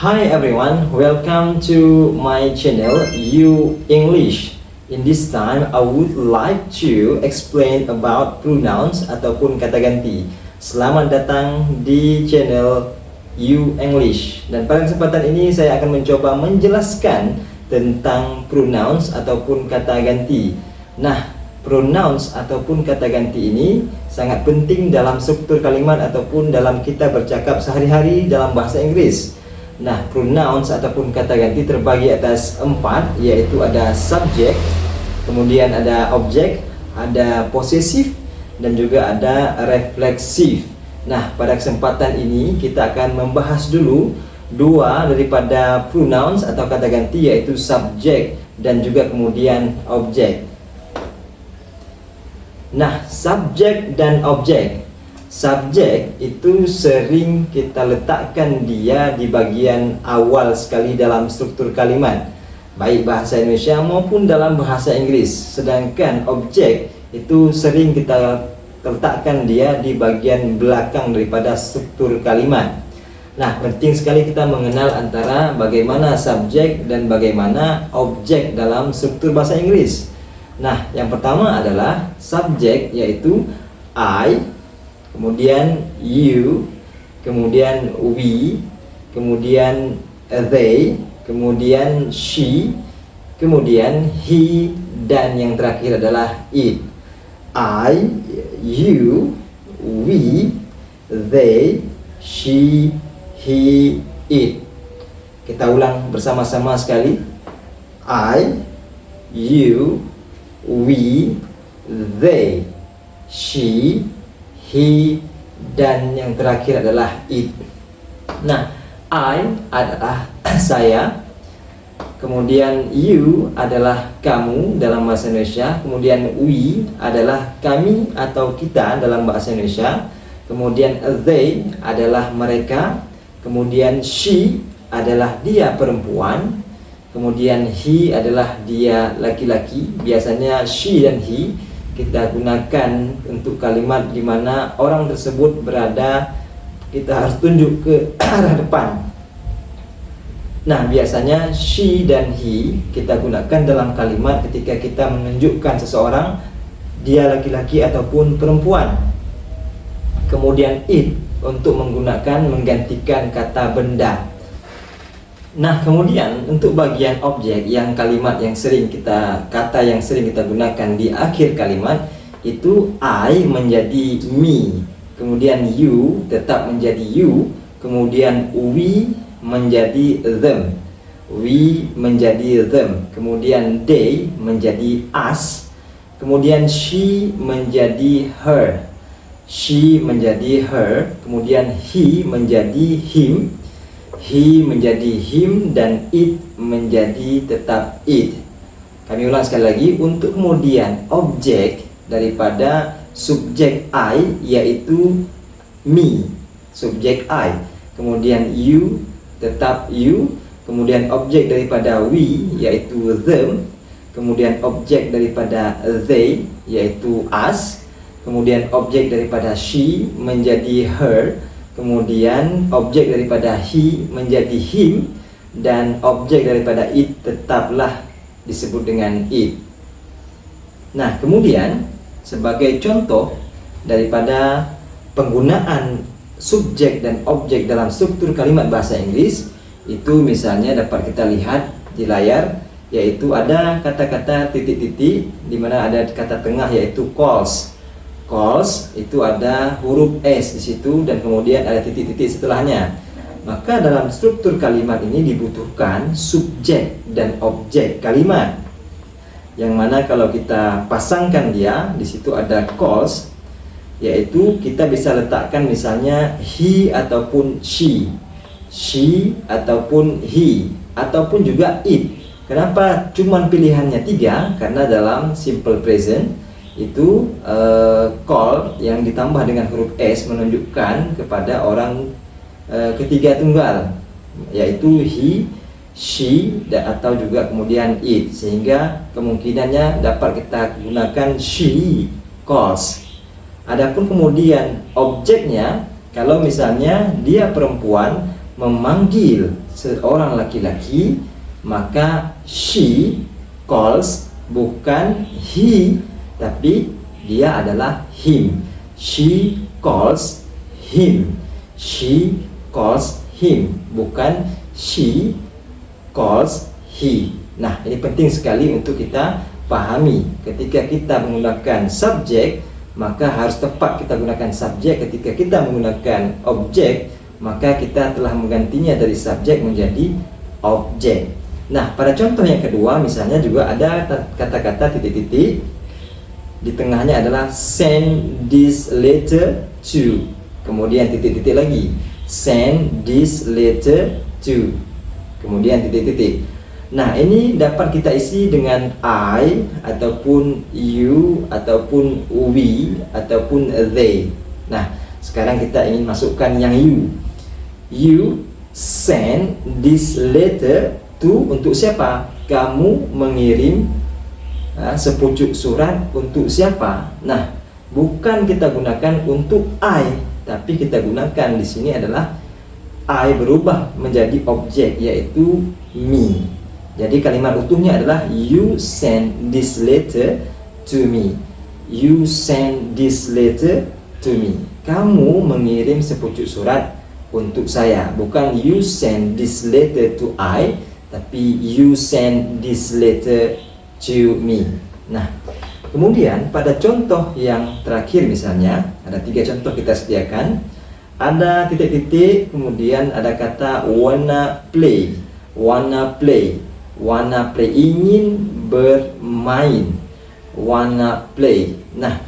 Hi everyone, welcome to my channel You English. In this time, I would like to explain about pronouns ataupun kata ganti. Selamat datang di channel You English. Dan pada kesempatan ini saya akan mencoba menjelaskan tentang pronouns ataupun kata ganti. Nah, pronouns ataupun kata ganti ini sangat penting dalam struktur kalimat ataupun dalam kita bercakap sehari-hari dalam bahasa Inggris. Nah, pronouns ataupun kata ganti terbagi atas 4, yaitu ada subject, kemudian ada object, ada possessive, dan juga ada refleksif. Nah, pada kesempatan ini kita akan membahas dulu dua daripada pronouns atau kata ganti, yaitu subject dan juga kemudian object. Nah, subjek dan objek. Subjek itu sering kita letakkan dia di bagian awal sekali dalam struktur kalimat, baik bahasa Indonesia maupun dalam bahasa Inggris. Sedangkan objek itu sering kita letakkan dia di bagian belakang daripada struktur kalimat. Nah, penting sekali kita mengenal antara bagaimana subjek dan bagaimana objek dalam struktur bahasa Inggris. Nah, yang pertama adalah subjek, yaitu I, kemudian you, kemudian we, kemudian they, kemudian she, kemudian he, dan yang terakhir adalah it. I, you, we, they, she, he, it. Kita ulang bersama-sama sekali. I, you, we, they, she, he, dan yang terakhir adalah it. Nah, I adalah saya, kemudian you adalah kamu dalam bahasa Indonesia, kemudian we adalah kami atau kita dalam bahasa Indonesia, kemudian they adalah mereka, kemudian she adalah dia perempuan, kemudian he adalah dia laki-laki. Biasanya she dan he kita gunakan untuk kalimat di mana orang tersebut berada, kita harus tunjuk ke arah depan. Nah, biasanya she dan he kita gunakan dalam kalimat ketika kita menunjukkan seseorang dia laki-laki ataupun perempuan. Kemudian it untuk menggantikan kata benda. Nah, kemudian untuk bagian objek, yang kalimat yang sering kita, kata yang sering kita gunakan di akhir kalimat, itu I menjadi me, kemudian you tetap menjadi you, kemudian we menjadi them, we menjadi them, kemudian they menjadi us, kemudian she menjadi her, she menjadi her, kemudian he menjadi him, he menjadi him, dan it menjadi tetap it. Kami ulang sekali lagi. Untuk kemudian objek daripada subjek I, yaitu me, subjek I, kemudian you tetap you, kemudian objek daripada we yaitu them, kemudian objek daripada they yaitu us, kemudian objek daripada she menjadi her, kemudian objek daripada he menjadi him, dan objek daripada it tetaplah disebut dengan it. Nah, kemudian sebagai contoh daripada penggunaan subjek dan objek dalam struktur kalimat bahasa Inggris, itu misalnya dapat kita lihat di layar, yaitu ada kata-kata titik-titik di mana ada kata tengah yaitu calls. Calls itu ada huruf S di situ dan kemudian ada titik-titik setelahnya. Maka dalam struktur kalimat ini dibutuhkan subjek dan objek kalimat. Yang mana kalau kita pasangkan dia di situ ada calls, yaitu kita bisa letakkan misalnya he ataupun she ataupun he, ataupun juga it. Kenapa cuman pilihannya 3? Karena dalam simple present itu call yang ditambah dengan huruf S menunjukkan kepada orang ketiga tunggal, yaitu he, she, atau juga kemudian it, sehingga kemungkinannya dapat kita gunakan she calls. Adapun kemudian objeknya, kalau misalnya dia perempuan, memanggil seorang laki-laki, maka she calls, bukan he, tapi dia adalah him. She calls him. She calls him, bukan she calls he. Nah, ini penting sekali untuk kita pahami. Ketika kita menggunakan subjek, maka harus tepat kita gunakan subjek. Ketika kita menggunakan objek, maka kita telah menggantinya dari subjek menjadi objek. Nah, pada contoh yang kedua, misalnya juga ada kata-kata titik-titik. Di tengahnya adalah send this letter to. Kemudian titik-titik lagi. Send this letter to. Kemudian titik-titik. Nah, ini dapat kita isi dengan I, ataupun you, ataupun we, ataupun they. Nah, sekarang kita ingin masukkan yang you. You send this letter to, untuk siapa? Kamu mengirim sepucuk surat untuk siapa? Nah, bukan kita gunakan untuk I, tapi kita gunakan di sini adalah I berubah menjadi objek, yaitu me. Jadi kalimat utuhnya adalah you send this letter to me. You send this letter to me. Kamu mengirim sepucuk surat untuk saya. Bukan you send this letter to I, tapi you send this letter to me. Nah, kemudian pada contoh yang terakhir misalnya, ada 3 contoh kita sediakan. Ada titik-titik, kemudian ada kata wanna play. Wanna play. Wanna play, ingin bermain. Wanna play. Nah,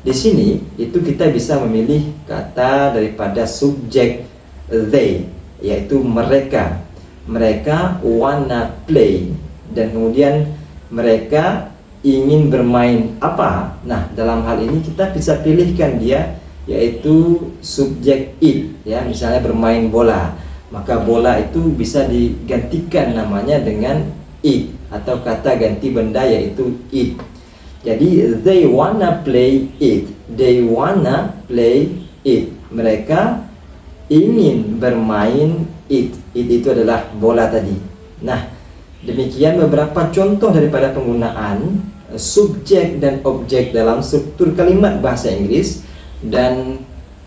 di sini itu kita bisa memilih kata daripada subjek they, yaitu mereka. Mereka wanna play, dan kemudian mereka ingin bermain apa? Nah, dalam hal ini kita bisa pilihkan dia, yaitu subjek it, ya, misalnya bermain bola, maka bola itu bisa digantikan namanya dengan it, atau kata ganti benda yaitu it. Jadi they wanna play it. They wanna play it. Mereka ingin bermain it. It itu adalah bola tadi. Nah, demikian beberapa contoh daripada penggunaan subjek dan objek dalam struktur kalimat bahasa Inggris. Dan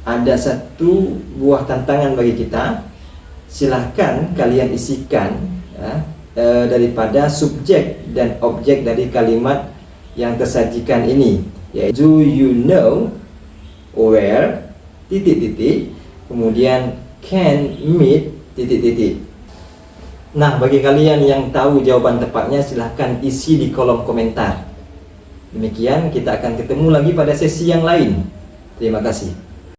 ada satu buah tantangan bagi kita. Silahkan kalian isikan daripada subjek dan objek dari kalimat yang tersajikan ini, yaitu do you know where titik-titik, kemudian can meet titik-titik. Nah, bagi kalian yang tahu jawaban tepatnya, silahkan isi di kolom komentar. Demikian, kita akan ketemu lagi pada sesi yang lain. Terima kasih.